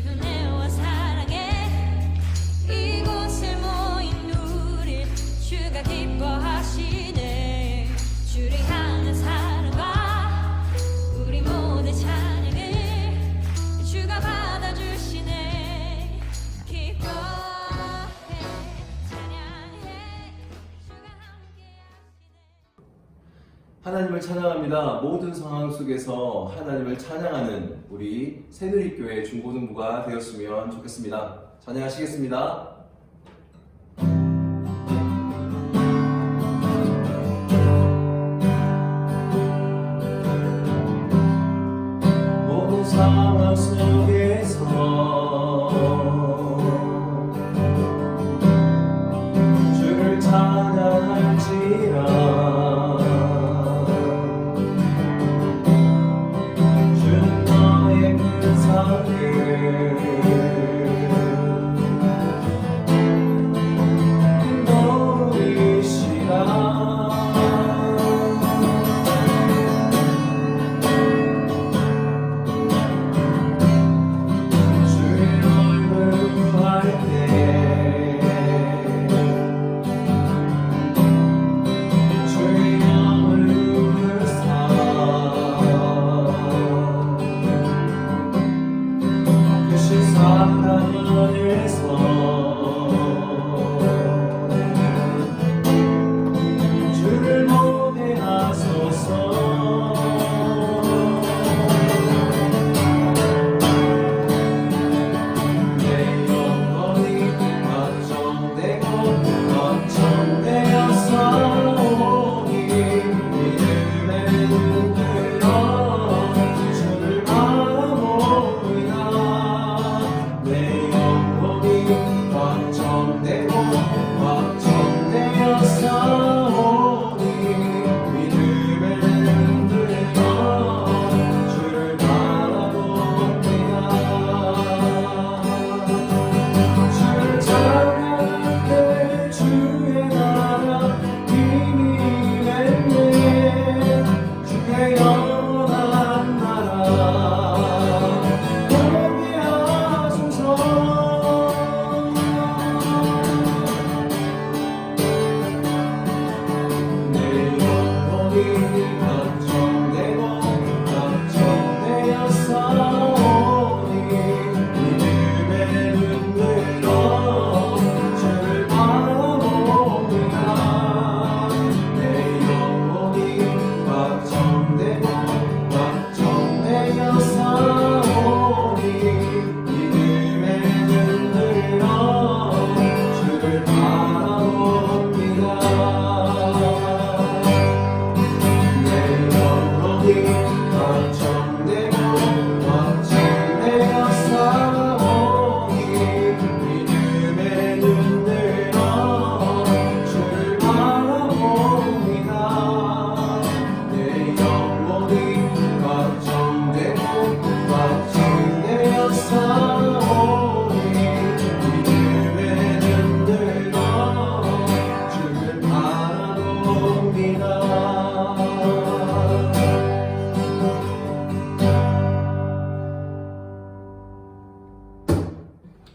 은혜와 사랑에 이곳에 모인 우리 주가 기뻐하시네. 주를 향한 사랑과 우리 모두 찬양을 주가 받아주시네. 기뻐해 찬양해 주가 함께 하시네. 하나님을 찬양합니다. 모든 상황 속에서 하나님을 찬양하는 우리 새누리교회 중고등부가 되었으면 좋겠습니다. 찬양하시겠습니다. 모든 상황 속에서 주를 찬양할지라.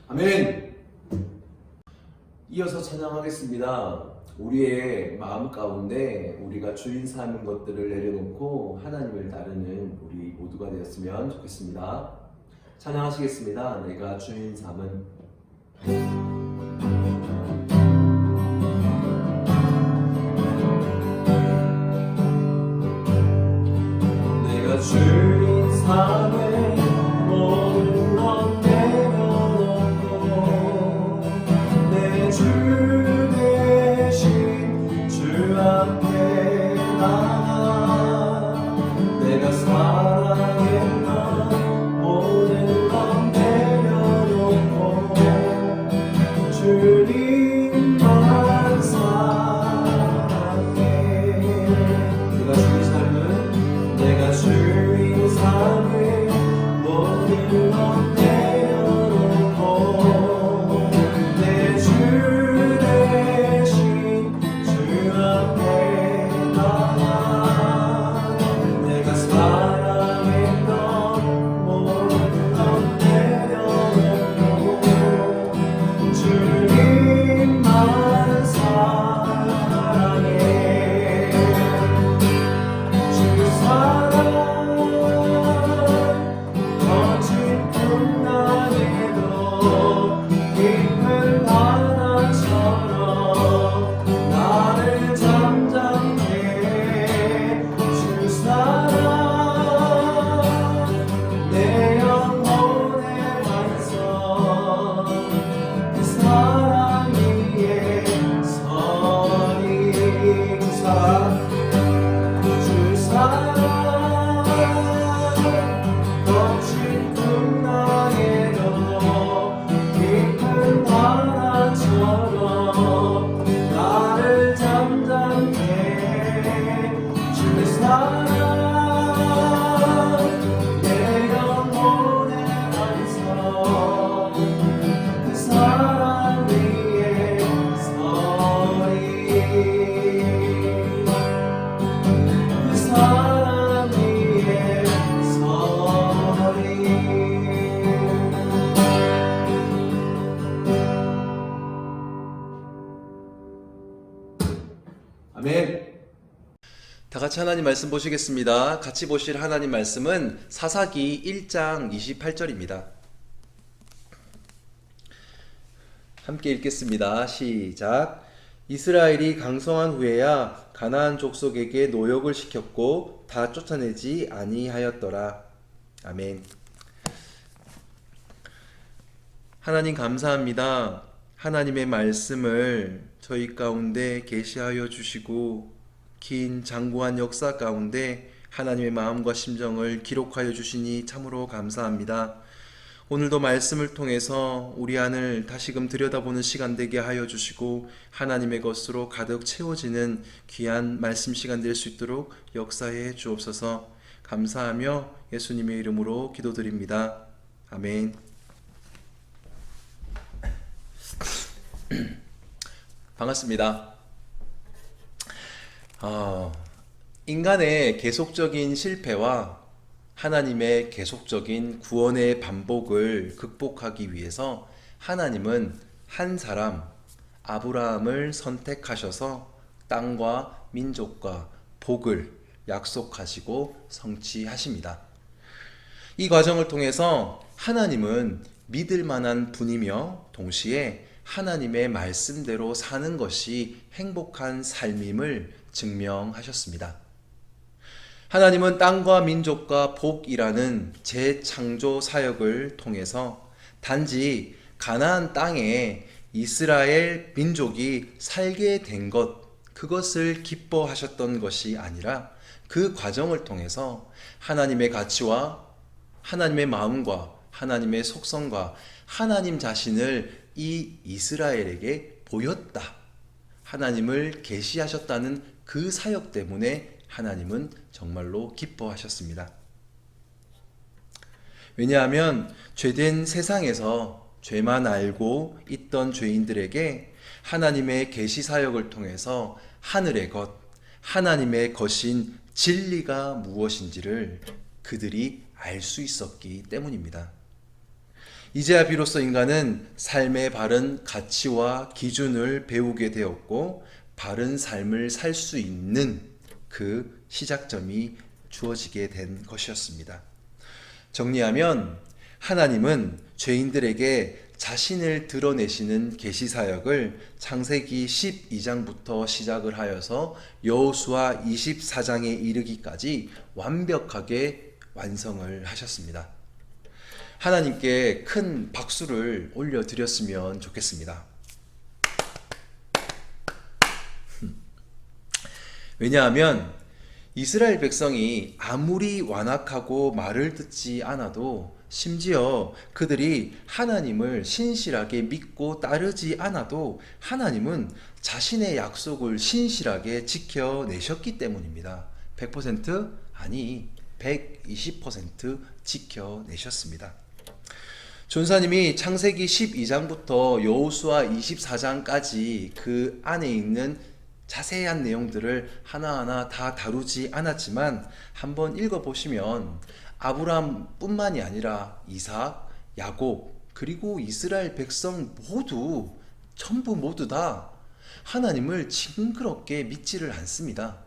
아멘. 이어서 찬양하겠습니다. 우리의 마음 가운데 우리가 주인 삼은 것들을 내려놓고 하나님을 따르는 우리 모두가 되었으면 좋겠습니다. 찬양하시겠습니다. 내가 주인 삼은 내가 주인 삼은 모든 것 내려놓고 내 주 대신 주 앞에 나가 내가 사랑했던 모든 것 내려놓고 주님만 사랑해. 내가 주인 삶을 같이 하나님 말씀 보시겠습니다. 같이 보실 하나님 말씀은 사사기 1장 28절입니다. 함께 읽겠습니다. 시작. 이스라엘이 강성한 후에야 가나안 족속에게 노역을 시켰고 다 쫓아내지 아니하였더라. 아멘. 하나님 감사합니다. 하나님의 말씀을 저희 가운데 계시하여 주시고 긴 장구한 역사 가운데 하나님의 마음과 심정을 기록하여 주시니 참으로 감사합니다. 오늘도 말씀을 통해서 우리 안을 다시금 들여다보는 시간 되게 하여 주시고 하나님의 것으로 가득 채워지는 귀한 말씀 시간 될 수 있도록 역사해 주옵소서. 감사하며 예수님의 이름으로 기도드립니다. 아멘. 반갑습니다. 인간의 계속적인 실패와 하나님의 계속적인 구원의 반복을 극복하기 위해서 하나님은 한 사람 아브라함을 선택하셔서 땅과 민족과 복을 약속하시고 성취하십니다. 이 과정을 통해서 하나님은 믿을 만한 분이며 동시에 하나님의 말씀대로 사는 것이 행복한 삶임을 증명하셨습니다. 하나님은 땅과 민족과 복이라는 재창조 사역을 통해서 단지 가나안 땅에 이스라엘 민족이 살게 된 것, 그것을 기뻐하셨던 것이 아니라 그 과정을 통해서 하나님의 가치와 하나님의 마음과 하나님의 속성과 하나님 자신을 이 이스라엘에게 보였다. 하나님을 계시하셨다는 그 사역 때문에 하나님은 정말로 기뻐하셨습니다. 왜냐하면 죄된 세상에서 죄만 알고 있던 죄인들에게 하나님의 계시 사역을 통해서 하늘의 것, 하나님의 것인 진리가 무엇인지를 그들이 알 수 있었기 때문입니다. 이제야 비로소 인간은 삶의 바른 가치와 기준을 배우게 되었고 바른 삶을 살 수 있는 그 시작점이 주어지게 된 것이었습니다. 정리하면 하나님은 죄인들에게 자신을 드러내시는 계시 사역을 창세기 12장부터 시작을 하여서 여호수아 24장에 이르기까지 완벽하게 완성을 하셨습니다. 하나님께 큰 박수를 올려드렸으면 좋겠습니다. 왜냐하면 이스라엘 백성이 아무리 완악하고 말을 듣지 않아도 심지어 그들이 하나님을 신실하게 믿고 따르지 않아도 하나님은 자신의 약속을 신실하게 지켜내셨기 때문입니다. 100% 아니 120% 지켜내셨습니다. 전사님이 창세기 12장부터 여호수아 24장까지 그 안에 있는 자세한 내용들을 하나하나 다 다루지 않았지만 한번 읽어보시면 아브라함뿐만이 아니라 이삭, 야곱, 그리고 이스라엘 백성 전부 모두 다 하나님을 징그럽게 믿지를 않습니다.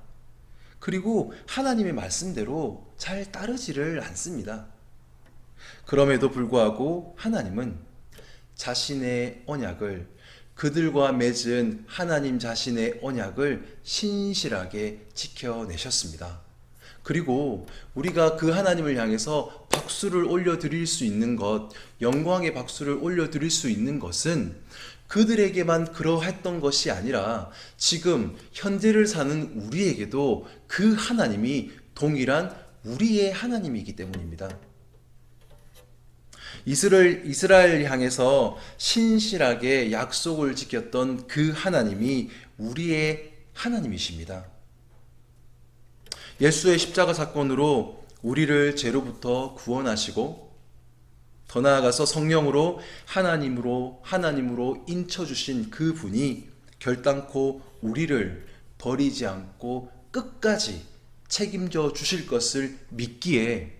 그리고 하나님의 말씀대로 잘 따르지를 않습니다. 그럼에도 불구하고 하나님은 자신의 언약을, 그들과 맺은 하나님 자신의 언약을 신실하게 지켜내셨습니다. 그리고 우리가 그 하나님을 향해서 박수를 올려드릴 수 있는 것, 영광의 박수를 올려드릴 수 있는 것은 그들에게만 그러했던 것이 아니라 지금 현재를 사는 우리에게도 그 하나님이 동일한 우리의 하나님이기 때문입니다. 이스라엘 향해서 신실하게 약속을 지켰던 그 하나님이 우리의 하나님이십니다. 예수의 십자가 사건으로 우리를 죄로부터 구원하시고 더 나아가서 성령으로 하나님으로 인쳐주신 그 분이 결단코 우리를 버리지 않고 끝까지 책임져 주실 것을 믿기에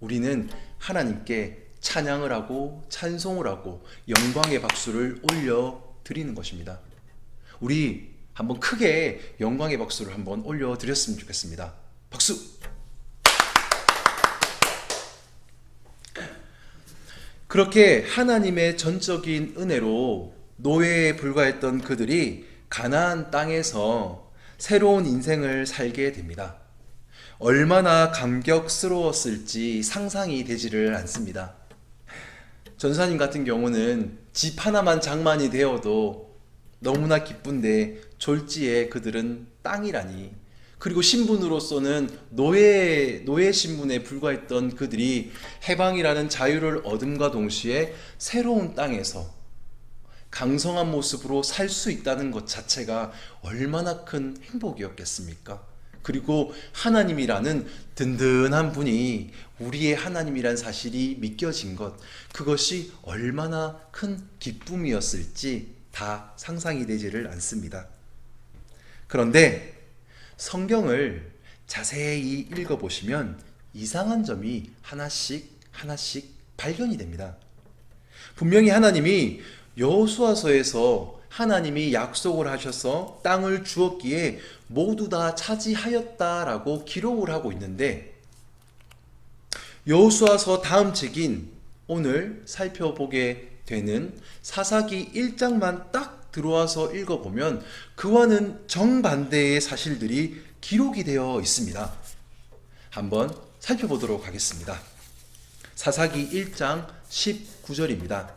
우리는 하나님께 찬양을 하고 찬송을 하고 영광의 박수를 올려 드리는 것입니다. 우리 한번 크게 영광의 박수를 한번 올려 드렸으면 좋겠습니다. 박수! 그렇게 하나님의 전적인 은혜로 노예에 불과했던 그들이 가나안 땅에서 새로운 인생을 살게 됩니다. 얼마나 감격스러웠을지 상상이 되지를 않습니다. 전사님 같은 경우는 집 하나만 장만이 되어도 너무나 기쁜데 졸지에 그들은 땅이라니, 그리고 신분으로서는 노예 신분에 불과했던 그들이 해방이라는 자유를 얻음과 동시에 새로운 땅에서 강성한 모습으로 살 수 있다는 것 자체가 얼마나 큰 행복이었겠습니까? 그리고 하나님이라는 든든한 분이 우리의 하나님이란 사실이 믿겨진 것, 그것이 얼마나 큰 기쁨이었을지 다 상상이 되지를 않습니다. 그런데 성경을 자세히 읽어보시면 이상한 점이 하나씩 발견이 됩니다. 분명히 하나님이 여호수아서에서 하나님이 약속을 하셔서 땅을 주었기에 모두 다 차지하였다라고 기록을 하고 있는데, 여호수아서 다음 책인 오늘 살펴보게 되는 사사기 1장만 딱 들어와서 읽어보면 그와는 정반대의 사실들이 기록이 되어 있습니다. 한번 살펴보도록 하겠습니다. 사사기 1장 19절입니다.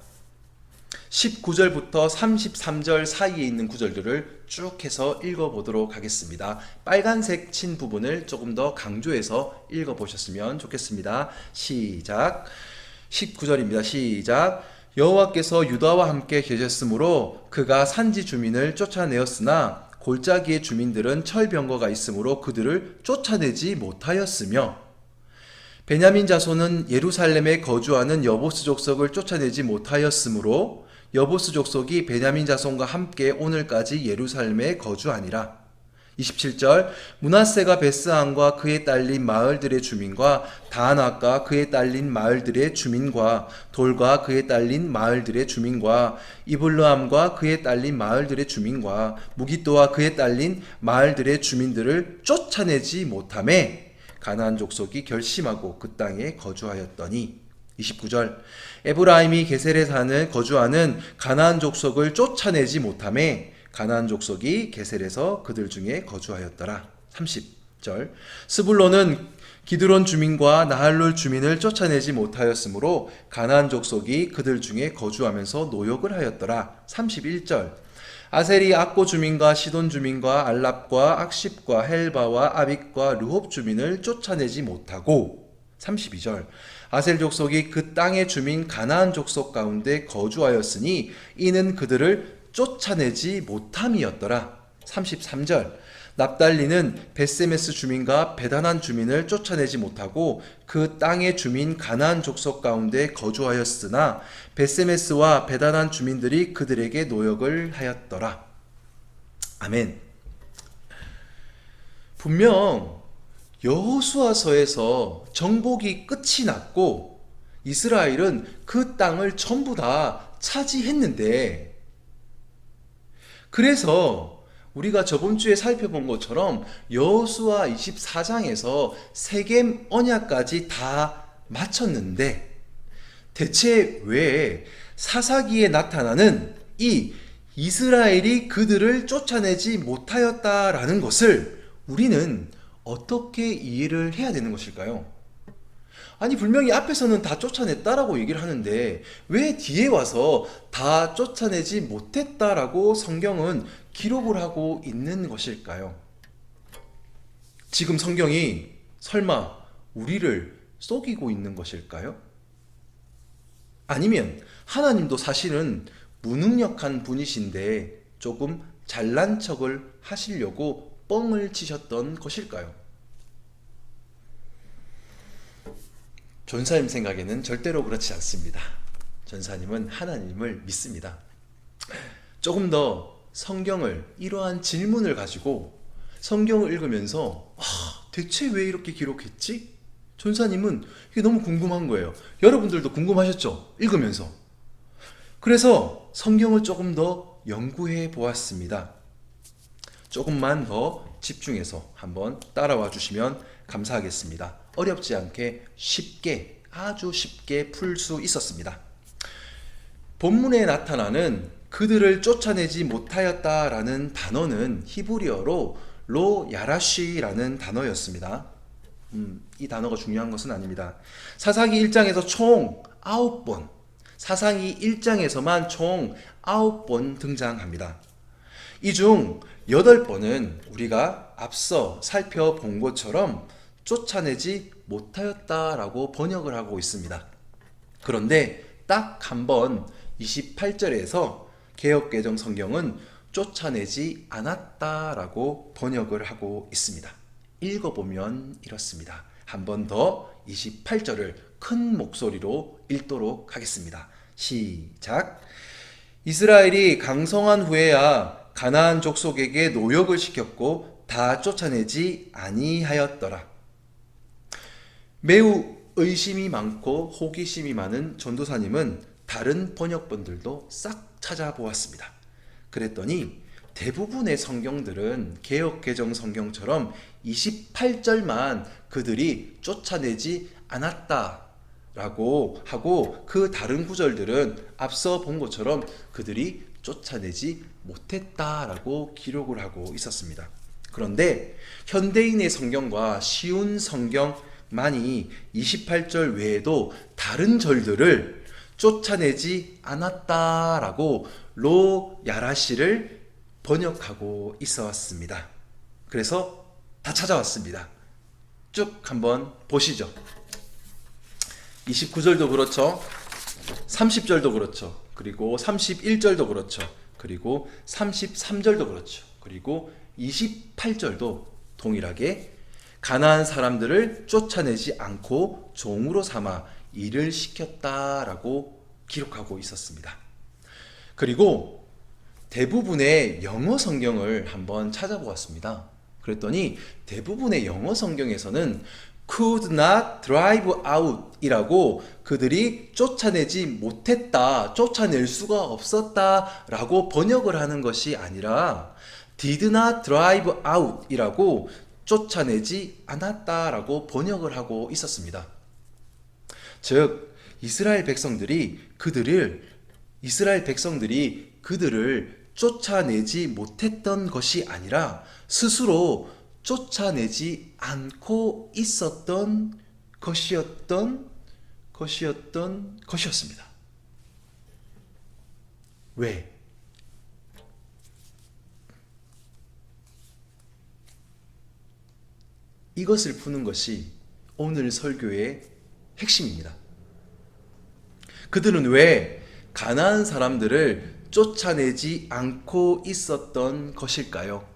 19절부터 33절 사이에 있는 구절들을 쭉 해서 읽어보도록 하겠습니다. 빨간색 친 부분을 조금 더 강조해서 읽어보셨으면 좋겠습니다. 시작. 19절입니다. 시작. 여호와께서 유다와 함께 계셨으므로 그가 산지 주민을 쫓아내었으나 골짜기의 주민들은 철병거가 있으므로 그들을 쫓아내지 못하였으며, 베냐민 자손은 예루살렘에 거주하는 여보스 족속을 쫓아내지 못하였으므로 여보스 족속이 베냐민 자손과 함께 오늘까지 예루살렘에 거주하니라. 27절. 므낫세가 베스안과 그에 딸린 마을들의 주민과 다낙과 그에 딸린 마을들의 주민과 돌과 그에 딸린 마을들의 주민과 이블르함과 그에 딸린 마을들의 주민과 무기또와 그에 딸린 마을들의 주민들을 쫓아내지 못하매 가나안 족속이 결심하고 그 땅에 거주하였더니. 29절. 에브라임이 게셀에 거주하는 가나안 족속을 쫓아내지 못하매 가나안 족속이 게셀에서 그들 중에 거주하였더라. 30절. 스불론은 기드론 주민과 나할롤 주민을 쫓아내지 못하였으므로 가나안 족속이 그들 중에 거주하면서 노역을 하였더라. 31절. 아셀이 악고 주민과 시돈 주민과 알랍과 악십과 헬바와 아빅과 르홉 주민을 쫓아내지 못하고. 32절. 아셀 족속이 그 땅의 주민 가나안 족속 가운데 거주하였으니 이는 그들을 쫓아내지 못함이었더라. 33절. 납달리는 베세메스 주민과 베다난 주민을 쫓아내지 못하고 그 땅의 주민 가나안 족속 가운데 거주하였으나 베세메스와 베다난 주민들이 그들에게 노역을 하였더라. 아멘. 분명 여호수아서에서 정복이 끝이 났고 이스라엘은 그 땅을 전부 다 차지했는데, 그래서 우리가 저번 주에 살펴본 것처럼 여호수아 24장에서 세겜 언약까지 다 마쳤는데, 대체 왜 사사기에 나타나는 이 이스라엘이 그들을 쫓아내지 못하였다라는 것을 우리는 어떻게 이해를 해야 되는 것일까요? 아니, 분명히 앞에서는 다 쫓아냈다라고 얘기를 하는데 왜 뒤에 와서 다 쫓아내지 못했다라고 성경은 기록을 하고 있는 것일까요? 지금 성경이 설마 우리를 속이고 있는 것일까요? 아니면 하나님도 사실은 무능력한 분이신데 조금 잘난 척을 하시려고 뻥을 치셨던 것일까요? 전사님 생각에는 절대로 그렇지 않습니다. 전사님은 하나님을 믿습니다. 조금 더 성경을, 이러한 질문을 가지고 성경을 읽으면서 대체 왜 이렇게 기록했지? 전사님은 이게 너무 궁금한 거예요. 여러분들도 궁금하셨죠? 읽으면서. 그래서 성경을 조금 더 연구해 보았습니다. 조금만 더 집중해서 한번 따라와 주시면 감사하겠습니다. 어렵지 않게 쉽게, 아주 쉽게 풀 수 있었습니다. 본문에 나타나는 그들을 쫓아내지 못하였다라는 단어는 히브리어로 로 야라쉬라는 단어였습니다. 이 단어가 중요한 것은 아닙니다. 사사기 1장에서 총 9번, 사사기 1장에서만 총 9번 등장합니다. 이 중 8번은 우리가 앞서 살펴본 것처럼 쫓아내지 못하였다라고 번역을 하고 있습니다. 그런데 딱 한 번 28절에서 개역개정 성경은 쫓아내지 않았다라고 번역을 하고 있습니다. 읽어보면 이렇습니다. 한 번 더 28절을 큰 목소리로 읽도록 하겠습니다. 시작. 이스라엘이 강성한 후에야 가나안 족속에게 노역을 시켰고 다 쫓아내지 아니하였더라. 매우 의심이 많고 호기심이 많은 전도사님은 다른 번역본들도 싹 찾아보았습니다. 그랬더니 대부분의 성경들은 개역개정 성경처럼 28절만 그들이 쫓아내지 않았다라고 하고 그 다른 구절들은 앞서 본 것처럼 그들이 쫓아내지 못했다라고 기록을 하고 있었습니다. 그런데 현대인의 성경과 쉬운 성경만이 28절 외에도 다른 절들을 쫓아내지 않았다라고 로 야라시를 번역하고 있었습니다. 그래서 다 찾아왔습니다. 쭉 한번 보시죠. 29절도 그렇죠. 30절도 그렇죠. 그리고 31절도 그렇죠. 그리고 33절도 그렇죠. 그리고 28절도 동일하게 가나안 사람들을 쫓아내지 않고 종으로 삼아 일을 시켰다라고 기록하고 있었습니다. 그리고 대부분의 영어 성경을 한번 찾아보았습니다. 그랬더니 대부분의 영어 성경에서는 could not drive out 이라고 그들이 쫓아내지 못했다, 쫓아낼 수가 없었다 라고 번역을 하는 것이 아니라 did not drive out 이라고 쫓아내지 않았다 라고 번역을 하고 있었습니다. 즉 이스라엘 백성들이 그들을 쫓아내지 못했던 것이 아니라 스스로 쫓아내지 않고 있었던 것이었습니다. 왜? 이것을 푸는 것이 오늘 설교의 핵심입니다. 그들은 왜 가나안 사람들을 쫓아내지 않고 있었던 것일까요?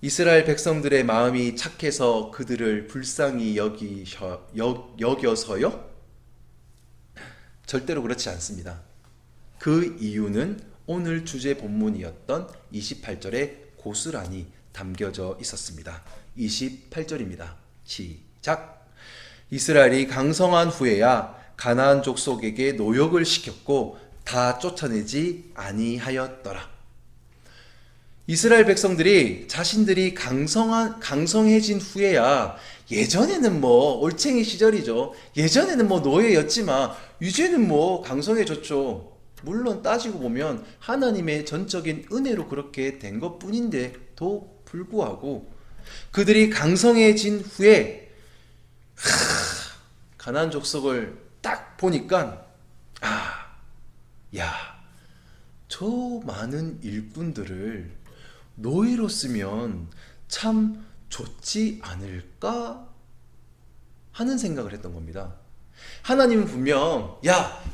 이스라엘 백성들의 마음이 착해서 그들을 불쌍히 여겨서요? 절대로 그렇지 않습니다. 그 이유는 오늘 주제 본문이었던 28절에 고스란히 담겨져 있었습니다. 28절입니다. 시작. 이스라엘이 강성한 후에야 가나안 족속에게 노역을 시켰고 다 쫓아내지 아니하였더라. 이스라엘 백성들이 자신들이 강성해진 후에야, 예전에는 올챙이 시절이죠. 예전에는 노예였지만 이제는 강성해졌죠. 물론 따지고 보면 하나님의 전적인 은혜로 그렇게 된 것뿐인데도 불구하고 그들이 강성해진 후에 가나안 족속을 딱 보니까 저 많은 일꾼들을 노예로 쓰면 참 좋지 않을까 하는 생각을 했던 겁니다. 하나님은 분명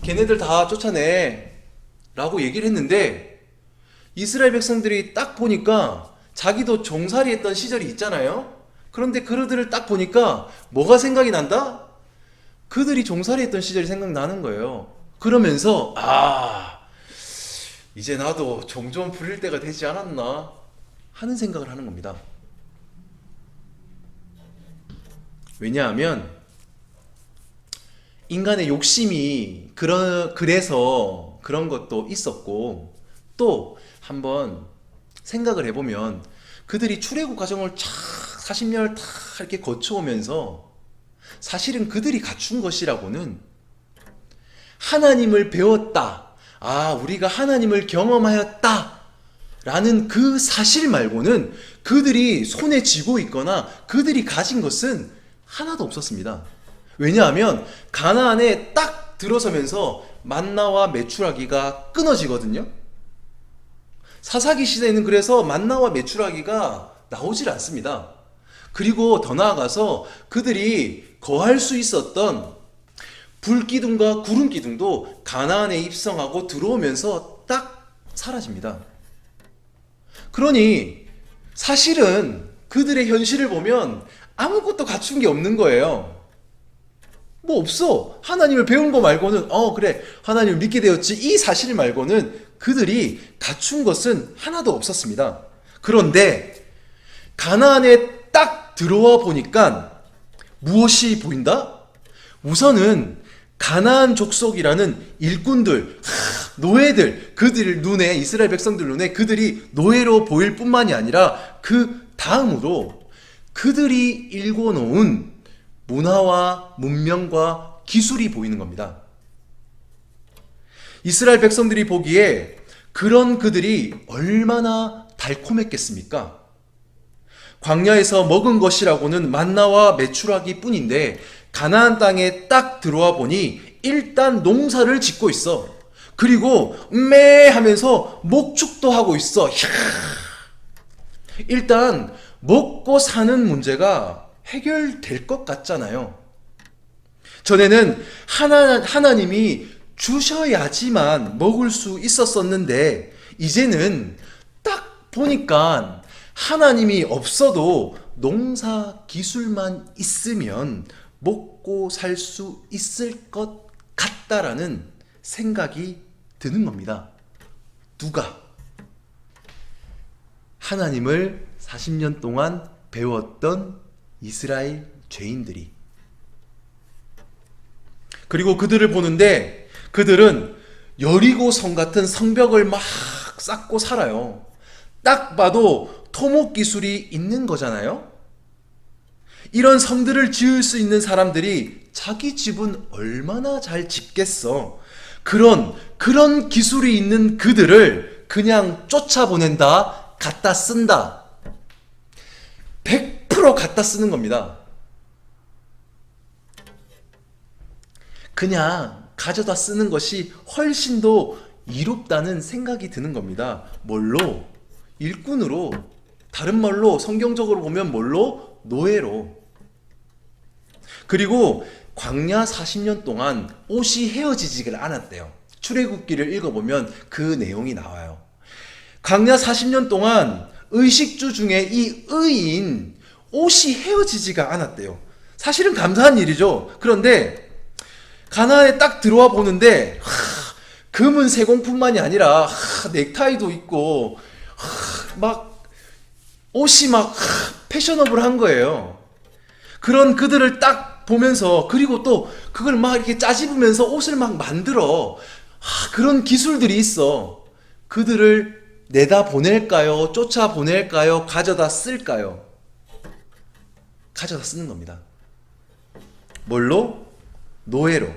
걔네들 다 쫓아내 라고 얘기를 했는데 이스라엘 백성들이 딱 보니까 자기도 종살이 했던 시절이 있잖아요. 그런데 그들을 딱 보니까 뭐가 생각이 난다? 그들이 종살이 했던 시절이 생각나는 거예요. 그러면서 이제 나도 종 좀 부릴 때가 되지 않았나 하는 생각을 하는 겁니다. 왜냐하면 인간의 욕심이 그래서 그런 것도 있었고, 또 한번 생각을 해보면 그들이 출애굽 과정을 쫙 40년을 다 이렇게 거쳐오면서 사실은 그들이 갖춘 것이라고는 하나님을 배웠다. 아, 우리가 하나님을 경험하였다. 라는 그 사실 말고는 그들이 손에 쥐고 있거나 그들이 가진 것은 하나도 없었습니다. 왜냐하면 가나안에 딱 들어서면서 만나와 메추라기가 끊어지거든요. 사사기 시대에는 그래서 만나와 메추라기가 나오질 않습니다. 그리고 더 나아가서 그들이 거할 수 있었던 불기둥과 구름기둥도 가나안에 입성하고 들어오면서 딱 사라집니다. 그러니 사실은 그들의 현실을 보면 아무것도 갖춘 게 없는 거예요. 뭐 없어. 하나님을 배운 거 말고는 그래 하나님을 믿게 되었지, 이 사실 말고는 그들이 갖춘 것은 하나도 없었습니다. 그런데 가나안에 딱 들어와 보니까 무엇이 보인다? 우선은 가나안 족속이라는 일꾼들, 노예들, 그들 눈에, 이스라엘 백성들 눈에 그들이 노예로 보일 뿐만이 아니라 그 다음으로 그들이 일궈놓은 문화와 문명과 기술이 보이는 겁니다. 이스라엘 백성들이 보기에 그런 그들이 얼마나 달콤했겠습니까? 광야에서 먹은 것이라고는 만나와 메추라기 뿐인데 가나안 땅에 딱 들어와 보니 일단 농사를 짓고 있어. 그리고 매 하면서 목축도 하고 있어. 일단 먹고 사는 문제가 해결될 것 같잖아요. 전에는 하나님이 주셔야지만 먹을 수 있었었는데 이제는 딱 보니까 하나님이 없어도 농사 기술만 있으면 먹고 살 수 있을 것 같다라는 생각이 드는 겁니다. 누가? 하나님을 40년 동안 배웠던 이스라엘 죄인들이. 그리고 그들을 보는데 그들은 여리고 성 같은 성벽을 막 쌓고 살아요. 딱 봐도 토목 기술이 있는 거잖아요. 이런 성들을 지을 수 있는 사람들이 자기 집은 얼마나 잘 짓겠어. 그런 기술이 있는 그들을 그냥 쫓아보낸다, 갖다 쓴다. 100% 갖다 쓰는 겁니다. 그냥 가져다 쓰는 것이 훨씬 더 이롭다는 생각이 드는 겁니다. 뭘로? 일꾼으로. 다른 말로 성경적으로 보면 뭘로? 노예로. 그리고 광야 40년 동안 옷이 헤어지지를 않았대요. 출애굽기를 읽어보면 그 내용이 나와요. 광야 40년 동안 의식주 중에 이 의인 옷이 헤어지지가 않았대요. 사실은 감사한 일이죠. 그런데 가나안에 딱 들어와 보는데 금은 세공뿐만이 아니라 넥타이도 있고 막 옷이 막 패셔너블한 거예요. 그런 그들을 딱 보면서, 그리고 또 그걸 막 이렇게 짜집으면서 옷을 막 만들어. 그런 기술들이 있어. 그들을 내다 보낼까요? 쫓아 보낼까요? 가져다 쓸까요? 가져다 쓰는 겁니다. 뭘로? 노예로.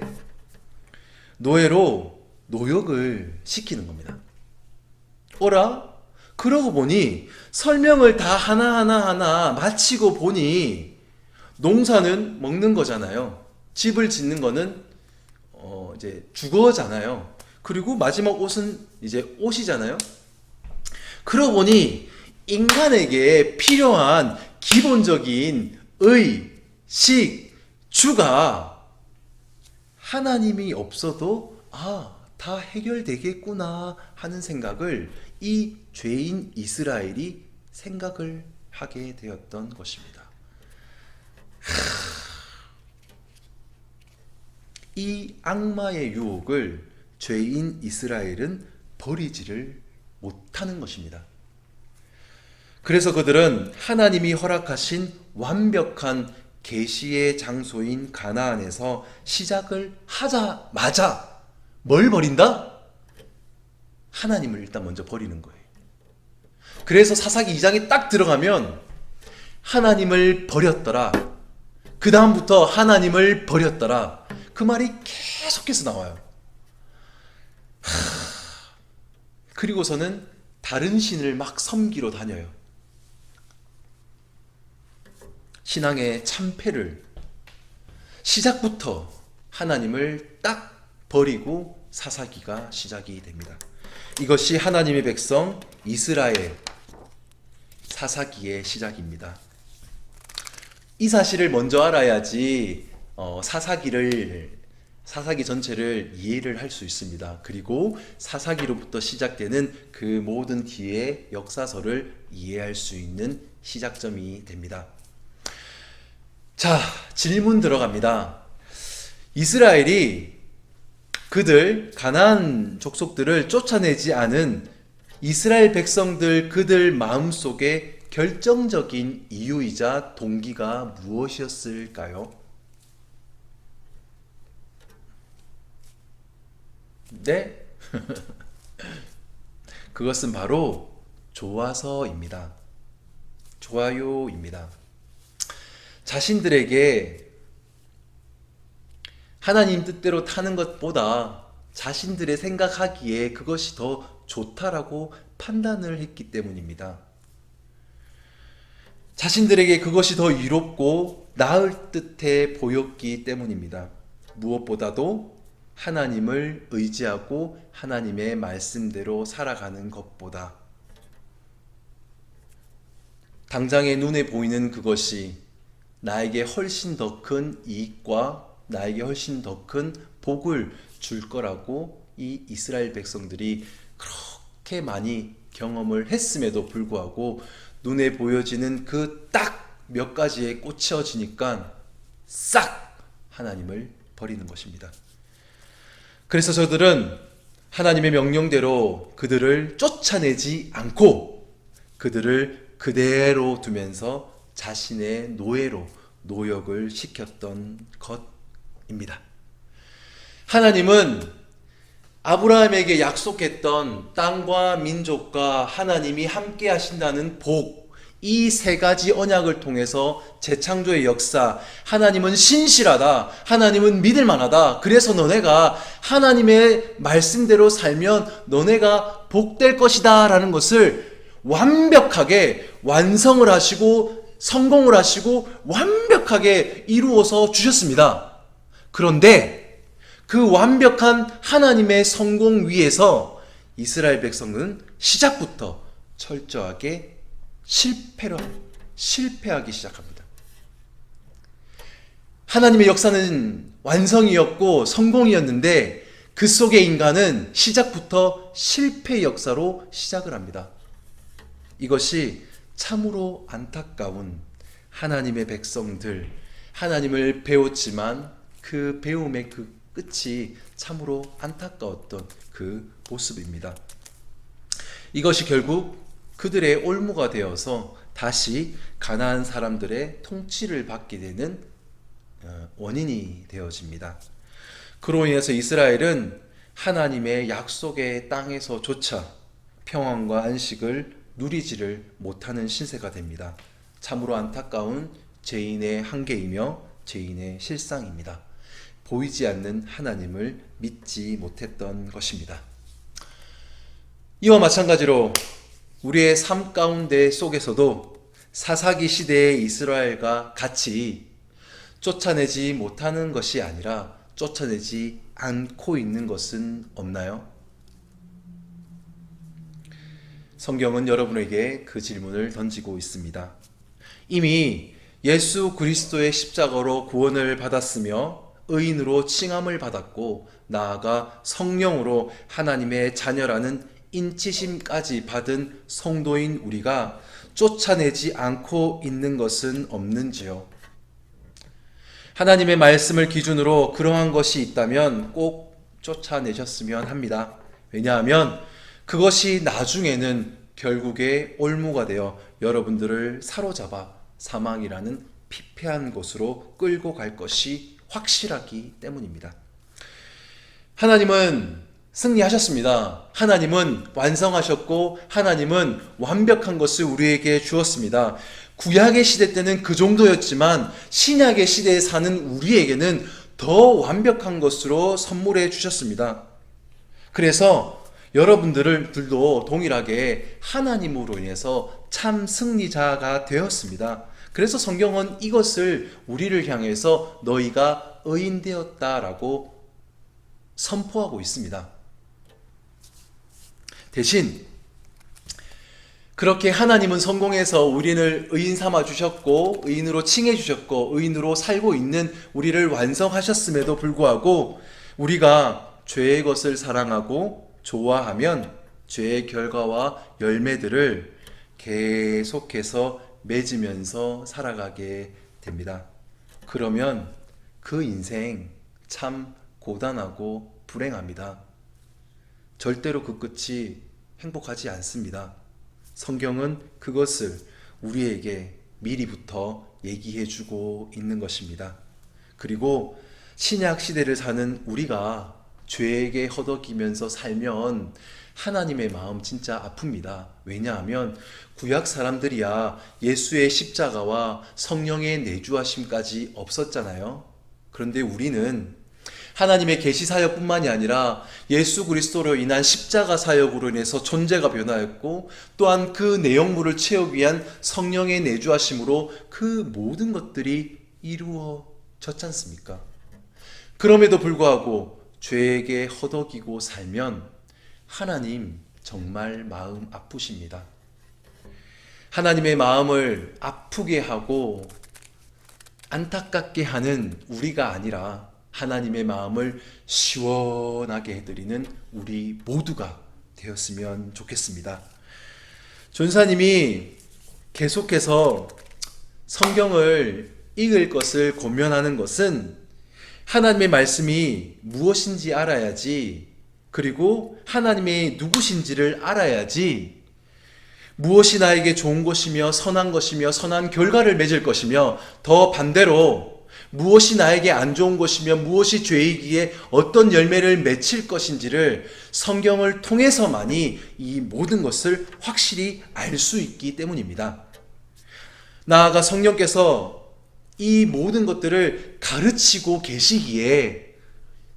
노예로 노역을 시키는 겁니다. 어라? 그러고 보니 설명을 다 하나하나 마치고 보니 농사는 먹는 거잖아요. 집을 짓는 거는 이제 주거잖아요. 그리고 마지막 옷은 이제 옷이잖아요. 그러고 보니 인간에게 필요한 기본적인 의, 식, 주가 하나님이 없어도 다 해결되겠구나 하는 생각을 이 죄인 이스라엘이 생각을 하게 되었던 것입니다. 이 악마의 유혹을 죄인 이스라엘은 버리지를 못하는 것입니다. 그래서 그들은 하나님이 허락하신 완벽한 계시의 장소인 가나안에서 시작을 하자마자 뭘 버린다? 하나님을 일단 먼저 버리는 거예요. 그래서 사사기 2장에 딱 들어가면 하나님을 버렸더라. 그 다음부터 하나님을 버렸더라. 그 말이 계속해서 나와요. 그리고서는 다른 신을 막 섬기러 다녀요. 신앙의 참패를 시작부터 하나님을 딱 버리고 사사기가 시작이 됩니다. 이것이 하나님의 백성 이스라엘 사사기의 시작입니다. 이 사실을 먼저 알아야지 사사기 전체를 이해를 할 수 있습니다. 그리고 사사기로부터 시작되는 그 모든 뒤의 역사서를 이해할 수 있는 시작점이 됩니다. 자, 질문 들어갑니다. 이스라엘이 그들 가나안 족속들을 쫓아내지 않은 이스라엘 백성들 그들 마음속에 결정적인 이유이자 동기가 무엇이었을까요? 네? 그것은 바로 좋아서입니다. 좋아요입니다. 자신들에게 하나님 뜻대로 타는 것보다 자신들의 생각하기에 그것이 더 좋다라고 판단을 했기 때문입니다. 자신들에게 그것이 더 이롭고 나을 듯해 보였기 때문입니다. 무엇보다도 하나님을 의지하고 하나님의 말씀대로 살아가는 것보다 당장의 눈에 보이는 그것이 나에게 훨씬 더 큰 이익과 나에게 훨씬 더 큰 복을 줄 거라고 이 이스라엘 백성들이 그렇게 많이 경험을 했음에도 불구하고 눈에 보여지는 그 딱 몇 가지에 꽂혀지니까 싹 하나님을 버리는 것입니다. 그래서 저들은 하나님의 명령대로 그들을 쫓아내지 않고 그들을 그대로 두면서 자신의 노예로 노역을 시켰던 것입니다. 하나님은 아브라함에게 약속했던 땅과 민족과 하나님이 함께 하신다는 복, 이 세 가지 언약을 통해서 재창조의 역사, 하나님은 신실하다, 하나님은 믿을만하다, 그래서 너네가 하나님의 말씀대로 살면 너네가 복될 것이다 라는 것을 완벽하게 완성을 하시고 성공을 하시고 완벽하게 이루어서 주셨습니다. 그런데 그 완벽한 하나님의 성공 위에서 이스라엘 백성은 시작부터 철저하게 실패하기 시작합니다. 하나님의 역사는 완성이었고 성공이었는데 그 속에 인간은 시작부터 실패의 역사로 시작을 합니다. 이것이 참으로 안타까운 하나님의 백성들, 하나님을 배웠지만 그 배움의 그 끝이 참으로 안타까웠던 그 모습입니다. 이것이 결국 그들의 올무가 되어서 다시 가나안 사람들의 통치를 받게 되는 원인이 되어집니다. 그로 인해서 이스라엘은 하나님의 약속의 땅에서조차 평안과 안식을 누리지를 못하는 신세가 됩니다. 참으로 안타까운 죄인의 한계이며 죄인의 실상입니다. 보이지 않는 하나님을 믿지 못했던 것입니다. 이와 마찬가지로 우리의 삶 가운데 속에서도 사사기 시대의 이스라엘과 같이 쫓아내지 못하는 것이 아니라 쫓아내지 않고 있는 것은 없나요? 성경은 여러분에게 그 질문을 던지고 있습니다. 이미 예수 그리스도의 십자가로 구원을 받았으며 의인으로 칭함을 받았고 나아가 성령으로 하나님의 자녀라는 인치심까지 받은 성도인 우리가 쫓아내지 않고 있는 것은 없는지요? 하나님의 말씀을 기준으로 그러한 것이 있다면 꼭 쫓아내셨으면 합니다. 왜냐하면 그것이 나중에는 결국에 올무가 되어 여러분들을 사로잡아 사망이라는 피폐한 곳으로 끌고 갈 것이 확실하기 때문입니다. 하나님은 승리하셨습니다. 하나님은 완성하셨고 하나님은 완벽한 것을 우리에게 주었습니다. 구약의 시대 때는 그 정도였지만 신약의 시대에 사는 우리에게는 더 완벽한 것으로 선물해 주셨습니다. 그래서 여러분들도 동일하게 하나님으로 인해서 참 승리자가 되었습니다. 그래서 성경은 이것을 우리를 향해서 너희가 의인되었다라고 선포하고 있습니다. 대신 그렇게 하나님은 성공해서 우리를 의인 삼아 주셨고 의인으로 칭해 주셨고 의인으로 살고 있는 우리를 완성하셨음에도 불구하고 우리가 죄의 것을 사랑하고 좋아하면 죄의 결과와 열매들을 계속해서 맺으면서 살아가게 됩니다. 그러면 그 인생 참 고단하고 불행합니다. 절대로 그 끝이 행복하지 않습니다. 성경은 그것을 우리에게 미리부터 얘기해 주고 있는 것입니다. 그리고 신약 시대를 사는 우리가 죄에게 허덕이면서 살면 하나님의 마음 진짜 아픕니다. 왜냐하면 구약 사람들이야 예수의 십자가와 성령의 내주하심까지 없었잖아요. 그런데 우리는 하나님의 계시 사역뿐만이 아니라 예수 그리스도로 인한 십자가 사역으로 인해서 존재가 변화했고 또한 그 내용물을 채우기 위한 성령의 내주하심으로 그 모든 것들이 이루어졌지 않습니까? 그럼에도 불구하고 죄에게 허덕이고 살면 하나님 정말 마음 아프십니다. 하나님의 마음을 아프게 하고 안타깝게 하는 우리가 아니라 하나님의 마음을 시원하게 해드리는 우리 모두가 되었으면 좋겠습니다. 전사님이 계속해서 성경을 읽을 것을 권면하는 것은 하나님의 말씀이 무엇인지 알아야지, 그리고 하나님이 누구신지를 알아야지 무엇이 나에게 좋은 것이며 선한 것이며 선한 결과를 맺을 것이며, 더 반대로 무엇이 나에게 안 좋은 것이며 무엇이 죄이기에 어떤 열매를 맺힐 것인지를 성경을 통해서만이 이 모든 것을 확실히 알 수 있기 때문입니다. 나아가 성령께서 이 모든 것들을 가르치고 계시기에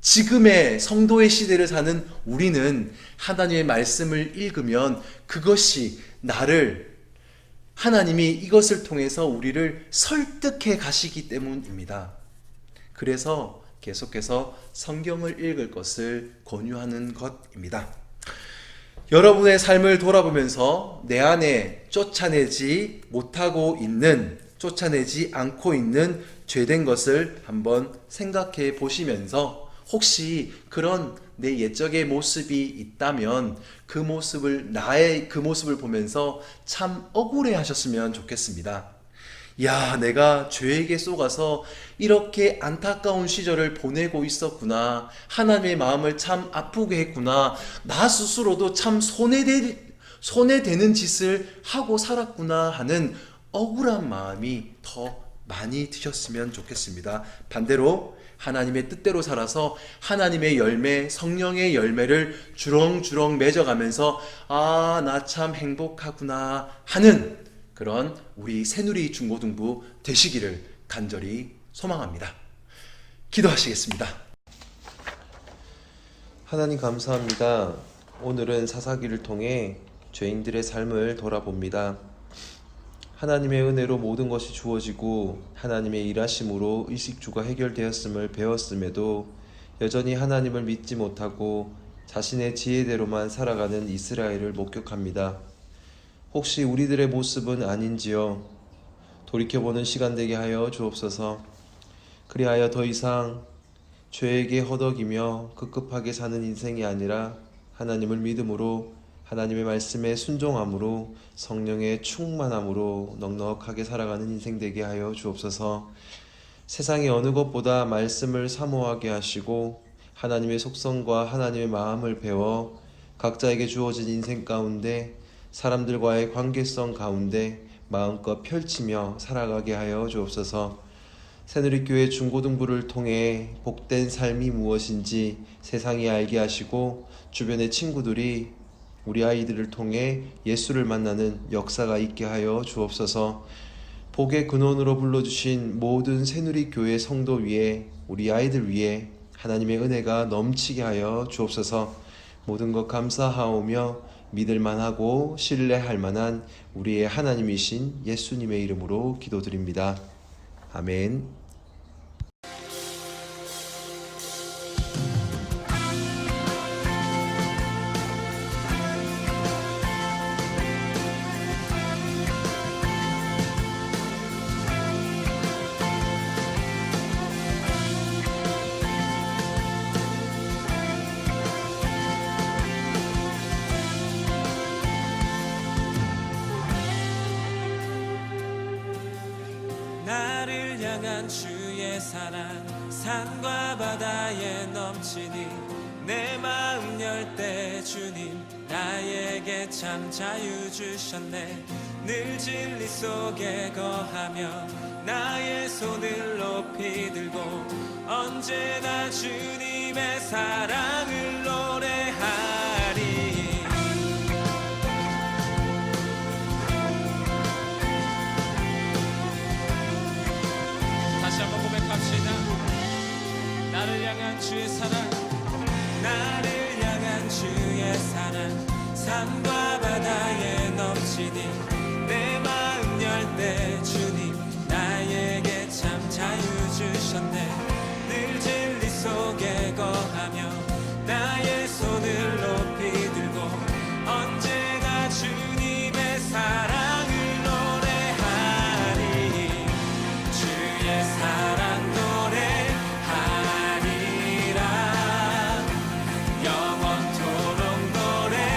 지금의 성도의 시대를 사는 우리는 하나님의 말씀을 읽으면 그것이 나를, 하나님이 이것을 통해서 우리를 설득해 가시기 때문입니다. 그래서 계속해서 성경을 읽을 것을 권유하는 것입니다. 여러분의 삶을 돌아보면서 내 안에 쫓아내지 않고 있는 죄된 것을 한번 생각해 보시면서 혹시 그런 내 옛적의 모습이 있다면 그 모습을 보면서 참 억울해 하셨으면 좋겠습니다. 야, 내가 죄에게 속아서 이렇게 안타까운 시절을 보내고 있었구나. 하나님의 마음을 참 아프게 했구나. 나 스스로도 참 손해되는 짓을 하고 살았구나 하는 억울한 마음이 더 많이 드셨으면 좋겠습니다. 반대로 하나님의 뜻대로 살아서 하나님의 열매, 성령의 열매를 주렁주렁 맺어가면서 아, 나 참 행복하구나 하는 그런 우리 새누리 중고등부 되시기를 간절히 소망합니다. 기도하시겠습니다. 하나님 감사합니다. 오늘은 사사기를 통해 죄인들의 삶을 돌아봅니다. 하나님의 은혜로 모든 것이 주어지고 하나님의 일하심으로 의식주가 해결되었음을 배웠음에도 여전히 하나님을 믿지 못하고 자신의 지혜대로만 살아가는 이스라엘을 목격합니다. 혹시 우리들의 모습은 아닌지요? 돌이켜보는 시간 되게 하여 주옵소서. 그리하여 더 이상 죄에게 허덕이며 급급하게 사는 인생이 아니라 하나님을 믿음으로, 하나님의 말씀에 순종함으로, 성령의 충만함으로 넉넉하게 살아가는 인생 되게 하여 주옵소서. 세상의 어느 것보다 말씀을 사모하게 하시고 하나님의 속성과 하나님의 마음을 배워 각자에게 주어진 인생 가운데, 사람들과의 관계성 가운데 마음껏 펼치며 살아가게 하여 주옵소서. 새누리교회 중고등부를 통해 복된 삶이 무엇인지 세상이 알게 하시고 주변의 친구들이 우리 아이들을 통해 예수를 만나는 역사가 있게 하여 주옵소서. 복의 근원으로 불러주신 모든 새누리교회 성도 위에 우리 아이들 위에 하나님의 은혜가 넘치게 하여 주옵소서. 모든 것 감사하오며 믿을만하고 신뢰할 만한 우리의 하나님이신 예수님의 이름으로 기도드립니다. 아멘. 나를 향한 주의 사랑 산과 바다에 넘치니 내 마음 열 때 주님 나에게 참 자유 주셨네. 늘 진리 속에 거하며 나의 손을 높이 들고 언제나 주님의 사랑을 노래하리. 다시 한번 고백합시다. 나를 향한 주의 사랑, 나를 향한 주의 사랑 산과 바다에 넘치니 내 마음 열 때 주님 나에게 참 자유 주셨네. 늘 진리 속에 거하며 나의 손을 높이 들고 언제나 주님의 사랑을 노래하리. 주의 사랑 노래하리라. 영원토록 노래하리라.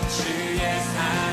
주의 사랑